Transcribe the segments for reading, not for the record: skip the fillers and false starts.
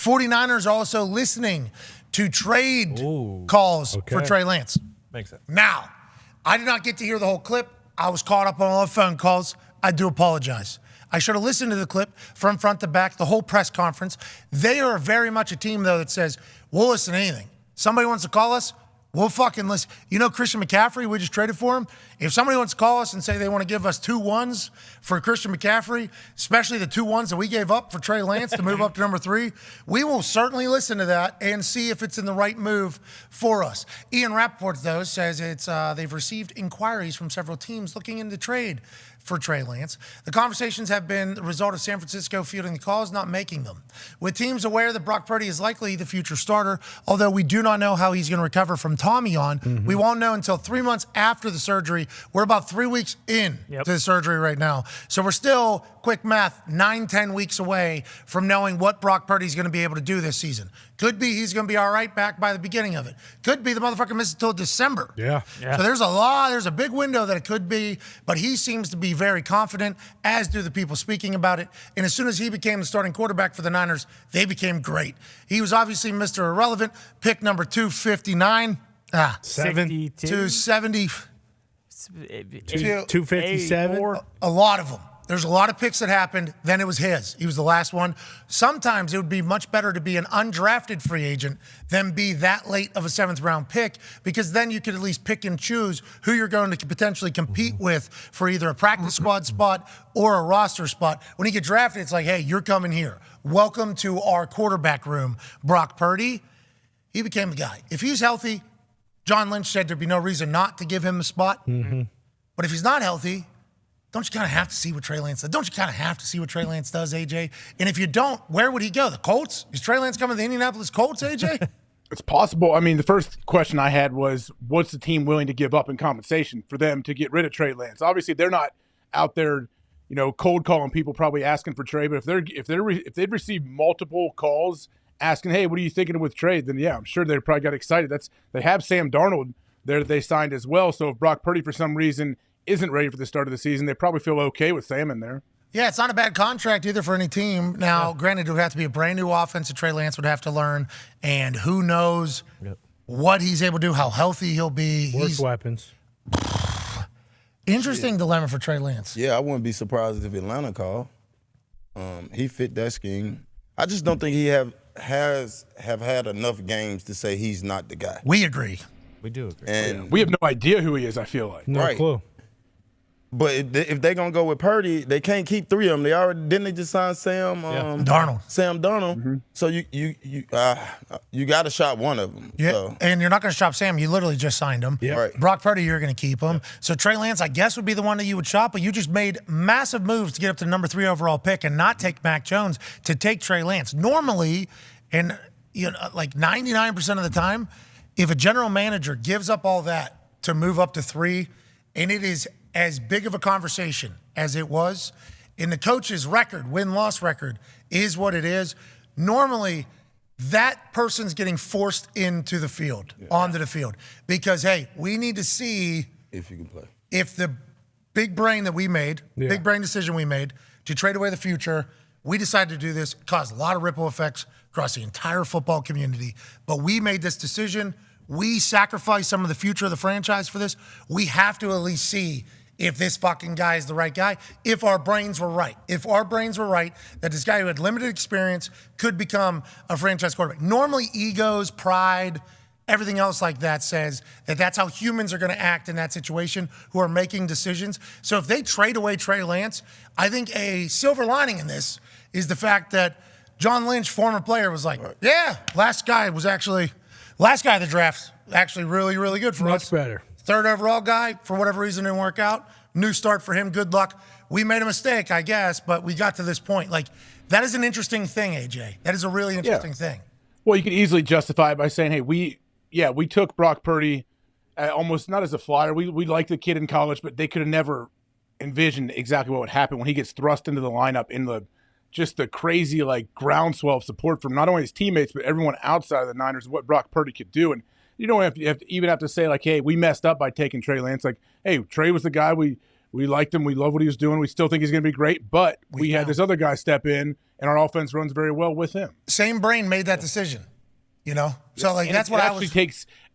49ers are also listening to trade calls for Trey Lance. Makes sense. Now, I did not get to hear the whole clip. I was caught up on all the phone calls. I do apologize. I should have listened to the clip from front to back, the whole press conference. They are very much a team, though, that says, we'll listen to anything. Somebody wants to call us, we'll fucking listen. You know Christian McCaffrey, we just traded for him? If somebody wants to call us and say they want to give us 2 1s for Christian McCaffrey, especially the 2 1s that we gave up for Trey Lance to move up to number 3, we will certainly listen to that and see if it's in the right move for us. Ian Rappaport, though, says they've received inquiries from several teams looking into trade for Trey Lance. The conversations have been the result of San Francisco fielding the calls, not making them. With teams aware that Brock Purdy is likely the future starter, although we do not know how he's going to recover from Tommy John, we won't know until 3 months after the surgery. We're about 3 weeks in to the surgery right now. So we're still, quick math, 9-10 weeks away from knowing what Brock Purdy's going to be able to do this season. Could be he's going to be all right back by the beginning of it. Could be the motherfucker misses until December. Yeah. So there's a big window that it could be, but he seems to be very confident, as do the people speaking about it. And as soon as he became the starting quarterback for the Niners, they became great. He was obviously Mr. Irrelevant, pick number 259. 270. 257. A lot of them. There's a lot of picks that happened. Then it was his. He was the last one. Sometimes it would be much better to be an undrafted free agent than be that late of a 7th-round pick, because then you could at least pick and choose who you're going to potentially compete with for either a practice squad spot or a roster spot. When you get drafted, it's like, hey, you're coming here. Welcome to our quarterback room. Brock Purdy, he became the guy. If he's healthy, John Lynch said there'd be no reason not to give him the spot. But if he's not healthy, don't you kind of have to see what Trey Lance does? Don't you kind of have to see what Trey Lance does, AJ? And if you don't, where would he go? The Colts? Is Trey Lance coming to the Indianapolis Colts, AJ? It's possible. I mean, the first question I had was, what's the team willing to give up in compensation for them to get rid of Trey Lance? Obviously, they're not out there, cold calling people, probably asking for Trey. But if they've received multiple calls asking, hey, what are you thinking with Trey? Then yeah, I'm sure they probably got excited. They have Sam Darnold there that they signed as well. So if Brock Purdy for some reason isn't ready for the start of the season, they probably feel okay with Sam in there. Yeah, it's not a bad contract either for any team. Now, granted, it would have to be a brand new offense that Trey Lance would have to learn, and who knows what he's able to do, how healthy he'll be. Worse weapons. Interesting dilemma for Trey Lance. Yeah, I wouldn't be surprised if Atlanta called. He fit that scheme. I just don't think he have had enough games to say he's not the guy. We agree. We do agree. And we have no idea who he is, I feel like. No clue. But if they're gonna go with Purdy, they can't keep 3 of them. Didn't they just sign Sam Darnold? Sam Darnold. So you got to shop one of them. Yeah, So. and you're not going to shop Sam. You literally just signed him. Yeah. Right. Brock Purdy, you're going to keep him. So Trey Lance, I guess, would be the one that you would shop, but you just made massive moves to get up to the number 3 overall pick and not take Mac Jones to take Trey Lance. Normally, and like 99% of the time, if a general manager gives up all that to move up to 3, and it is as big of a conversation as it was, and the coach's record, win-loss record, is what it is, normally that person's getting forced into the field, onto the field. Because, hey, we need to see if you can play. If the big brain that we made, big brain decision we made to trade away the future, we decided to do this, caused a lot of ripple effects across the entire football community. But we made this decision. We sacrificed some of the future of the franchise for this. We have to at least see if this fucking guy is the right guy, if our brains were right. If our brains were right, that this guy who had limited experience could become a franchise quarterback. Normally, egos, pride, everything else like that says that that's how humans are going to act in that situation who are making decisions. So if they trade away Trey Lance, I think a silver lining in this is the fact that John Lynch, former player, was like, yeah, last guy of the draft, actually really, really good for us. Much better. 3rd overall guy, for whatever reason, didn't work out. New start for him. Good luck. We made a mistake, I guess, but we got to this point. Like, that is an interesting thing, AJ. That is a really interesting thing. Well, you could easily justify it by saying, hey, we took Brock Purdy almost not as a flyer. We liked the kid in college, but they could have never envisioned exactly what would happen when he gets thrust into the lineup in the crazy groundswell of support from not only his teammates but everyone outside of the Niners, what Brock Purdy could do. And you don't even have to say hey, we messed up by taking Trey Lance. Hey, Trey was the guy we We liked him. We love what he was doing. We still think he's going to be great. But we had this other guy step in, and our offense runs very well with him. Same brain made that decision, So, like, that's what I was.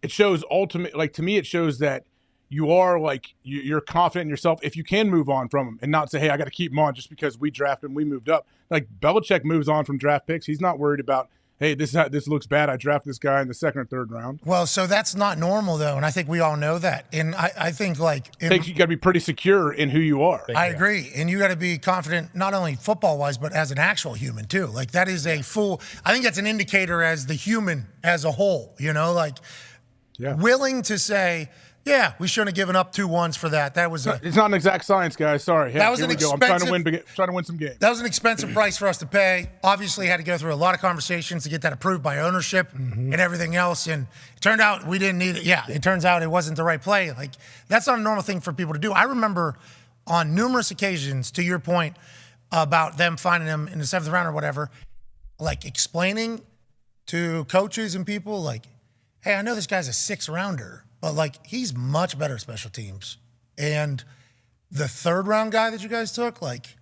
It shows ultimate, like, to me, it shows that you are, like, you're confident in yourself if you can move on from him and not say, hey, I got to keep him on just because we drafted him, we moved up. Like, Belichick moves on from draft picks. He's not worried about, hey, this looks bad. I drafted this guy in the 2nd or 3rd round. Well, so that's not normal, though, and I think we all know that. And I think, like... you got to be pretty secure in who you are. I agree. And you got to be confident, not only football-wise, but as an actual human, too. Like, that is a full... I think that's an indicator as the human as a whole, willing to say... Yeah, we shouldn't have given up 2 1s for that. That was it's not an exact science, guys. Sorry. That was an expensive. I'm trying to win some games. That was an expensive price for us to pay. Obviously, had to go through a lot of conversations to get that approved by ownership and everything else. And it turned out we didn't need it. Yeah, it turns out it wasn't the right play. Like, that's not a normal thing for people to do. I remember on numerous occasions, to your point about them finding him in the 7th round or whatever, like explaining to coaches and people, like, hey, I know this guy's a 6th rounder. But, like, he's much better at special teams. And the 3rd round guy that you guys took, like,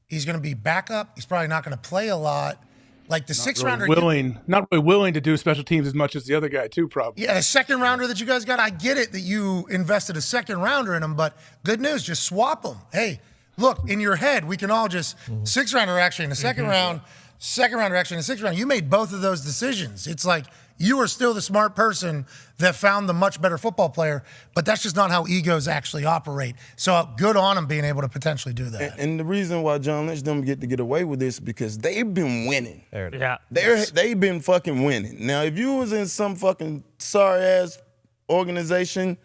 he's going to be backup. He's probably not going to play a lot. Like, the 6th rounder. Not really willing to do special teams as much as the other guy, too, probably. Yeah, the 2nd rounder that you guys got, I get it that you invested a 2nd rounder in him, but good news, just swap them. Hey, look, in your head, we can all just 6th rounder actually in the 2nd round, 2nd rounder actually in the 6th round. You made both of those decisions. It's like, you are still the smart person that found the much better football player, but that's just not how egos actually operate. So good on him being able to potentially do that. And the reason why John Lynch don't get away with this is because they've been winning. Yeah. They've been fucking winning. Now, if you was in some fucking sorry-ass organization,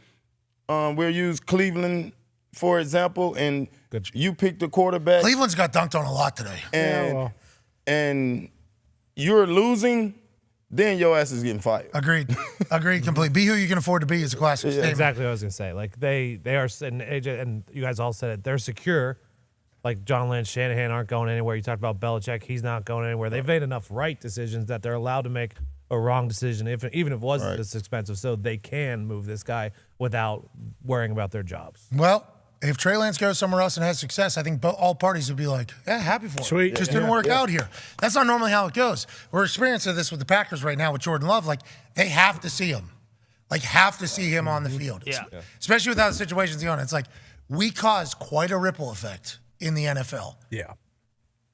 we'll use Cleveland, for example, and you picked the quarterback. Cleveland's got dunked on a lot today. And you're losing, then your ass is getting fired. Agreed completely. Be who you can afford to be is a classic statement. Exactly what I was going to say. Like, they are, and AJ, and you guys all said it, they're secure. Like, John Lynch, Shanahan aren't going anywhere. You talked about Belichick. He's not going anywhere. They've made enough right decisions that they're allowed to make a wrong decision, even if it wasn't this expensive. So they can move this guy without worrying about their jobs. Well, if Trey Lance goes somewhere else and has success, I think all parties would be like, yeah, happy for him. Sweet. Just didn't work out here. That's not normally how it goes. We're experiencing this with the Packers right now with Jordan Love. Like, they have to see him. Like, have to see him on the field. Yeah. Especially with how the situation's going. It's like, we caused quite a ripple effect in the NFL. Yeah.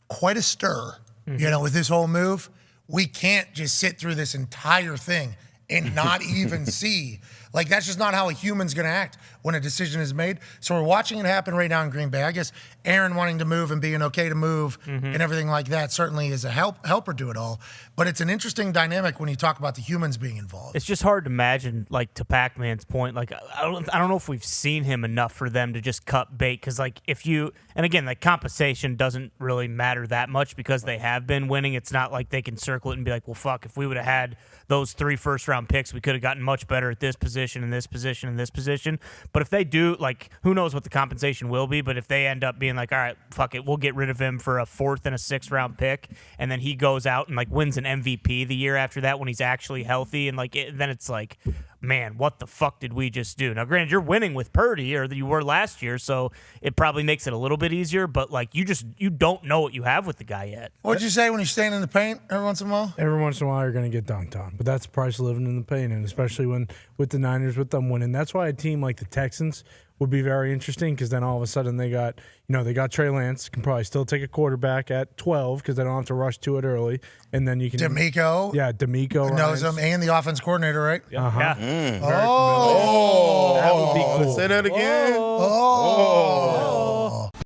Quite a stir, with this whole move. We can't just sit through this entire thing and not even see. Like, that's just not how a human's going to act when a decision is made. So we're watching it happen right now in Green Bay. I guess Aaron wanting to move and being okay to move and everything like that certainly is a helper to it all. But it's an interesting dynamic when you talk about the humans being involved. It's just hard to imagine, like, to Pac-Man's point, like, I don't know if we've seen him enough for them to just cut bait. Because, like, and again, like, compensation doesn't really matter that much because they have been winning. It's not like they can circle it and be like, well, fuck, if we would have had those 3 first-round picks, we could have gotten much better at this position and this position and this position. But if they do, like, who knows what the compensation will be, but if they end up being like, all right, fuck it, we'll get rid of him for a 4th and a 6th-round pick, and then he goes out and, like, wins an MVP the year after that when he's actually healthy, and, like, then it's like, man, what the fuck did we just do? Now, granted, you're winning with Purdy, or you were last year, so it probably makes it a little bit easier, but, like, you don't know what you have with the guy yet. What'd you say when you're staying in the paint every once in a while? Every once in a while, you're going to get dunked on. But that's the price of living in the paint, and especially when with the Niners, with them winning. That's why a team like the Texans would be very interesting, because then all of a sudden they got Trey Lance, can probably still take a quarterback at 12 because they don't have to rush to it early, and then you can D'Amico. Yeah, D'Amico knows him, and the offense coordinator, right? Yeah. That would be cool. Say that again. Oh.